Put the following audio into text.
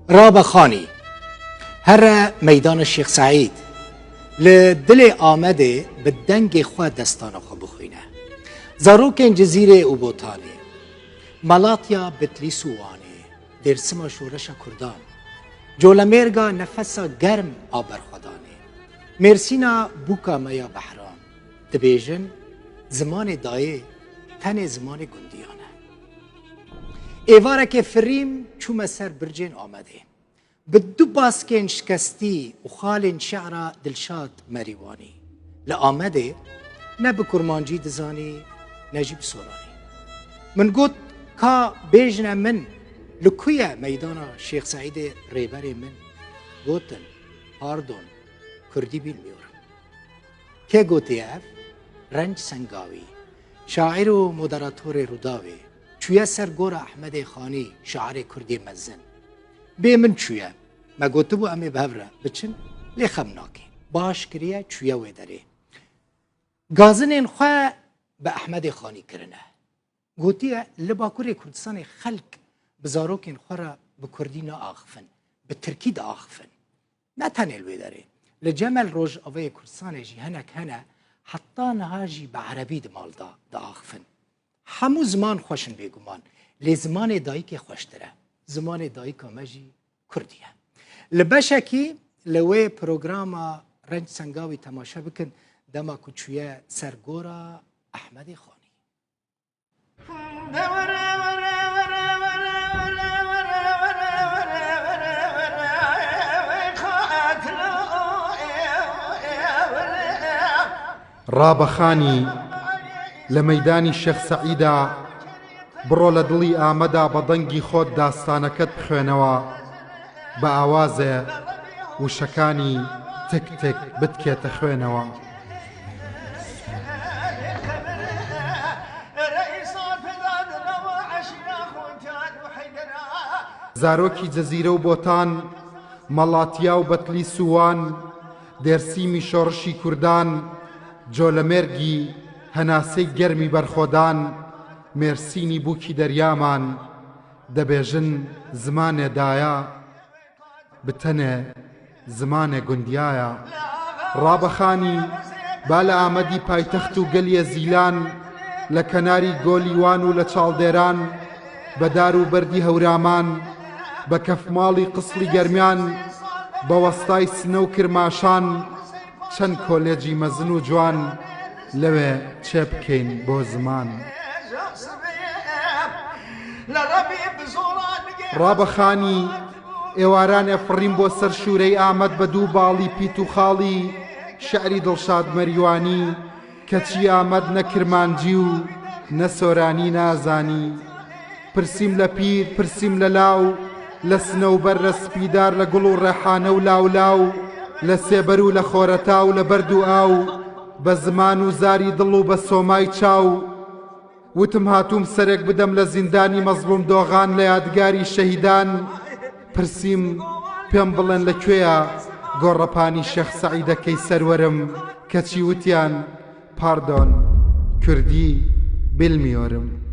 رابە خانی هەرە مەدانە شێخ سعید لە دلێ ئامەدێ بە دەنگێ خوا دەستانە خۆ بخوێنە زارۆکێن جزیرێ و بۆتانێ مەڵاتیا بتلیس و وانێ دێرسمە شۆرەشە کوردان جۆلەمێرگا نەفەسە گەرم ئابەرخۆدانێ مێرسینە بووکە مەیا بەحران دەبێژن زمانێ دایێ تەنێ زمانێ گوندیانە ئێوارێکێ فریم چوومە سەر برجێن ئامەدێ bi du baskên şikestî û xalên şe'ra Dilşad Merîwanî li Amedê ne bi kurmancî dizanî ne jî bi soranî. Min got ka bêjine min li ku ye meydana Şêx Saîdê rêberê min? Gotin pardon Kurdî bilmiyorum. Kê gotiye ev? Renc Sengavî şaîr û moderatorê Rûdawê çûye ser gora Ehmedê Xanî şairê Kurdî mezin. Bê min çûye me gotibû em ê bi hev re biçin lê xem nakê baş kiriye çûye wê derê gazinên xwe bi Ehmedê Xanî kirine gotiye li Bakurê Kurdistanê xelk bi zarokên xwe re bi Kurdî neaxivin bi Tirkî diaxivin ne tenê li wê derê li Cemel Rojavayê Kurdistanê jî hinek hene heta niha jî bi Erebî di mal da diaxivin hemû ziman xweşin bêguman lê zimanê dayîkê xweştir e zimanê dayîka me jî Kurdî ye li beşekî li wê programa Renc Sengavî temaşe bikin dema ku çûye ser gora Ehmedê Xanî. رابە خانی لە مەیدانی شێخ سەعیدا بڕۆ لە دڵی ئامەدا بە دەنگی خۆت داستانەکەت بخوێنەوە بە ئاوازێ وشەکانی تک تک بتکێتە خوێنەوە. زارۆکی جەزیرە و بۆتان مەڵاتیا و بەتلی سووان دێرسیمی شۆڕشی کوردان جۆلەمێرگی هەناسەی گەرمی بەرخۆدان مێرسینی بووکی دەریامان دەبێژن زمانێدایە بتەنێ زمانێ گوندیایە ڕابەخانی با لە ئامەدی پایتەخت و گەلیە زیلان لە کەناری گۆلیوان و لە چاڵدێران بە دار و بەردی هەورامان بە کەفماڵی قسڵی گەرمیان بە وەستای سنە و کرماشان چەند کۆلێجی مەزن و جوان لەوێ چێ بکەین بۆ زمان. ڕابەخانی ئێوارانێ فڕیم بۆ سەر شوورەی ئامەد بە دوو باڵی پیت و خاڵی شعری دڵشاد مەریوانی کەچی ئامەد نە کرمانجی و نە سۆرانی نازانی پرسیم لە پیر پرسیم لە لاو لە سنەوبەر لە سپیدار لە گوڵ و ڕێحانە و لاولاو لە سێبەر و لە خۆرەتا و لە بەرد و ئاو بە زمان و زاری دڵ و بە سۆمای چاو وتم هاتووم سەرێک بدەم لە زیندانی مەزلوم دۆغان لە یادگاری شەهیدان پرسیم پێم بڵێن لەکوێیە گۆڕەپانی شێخ سەعیدەکەی سەروەرم کەچی وتیان پاردۆن کوردی bilmiyorum.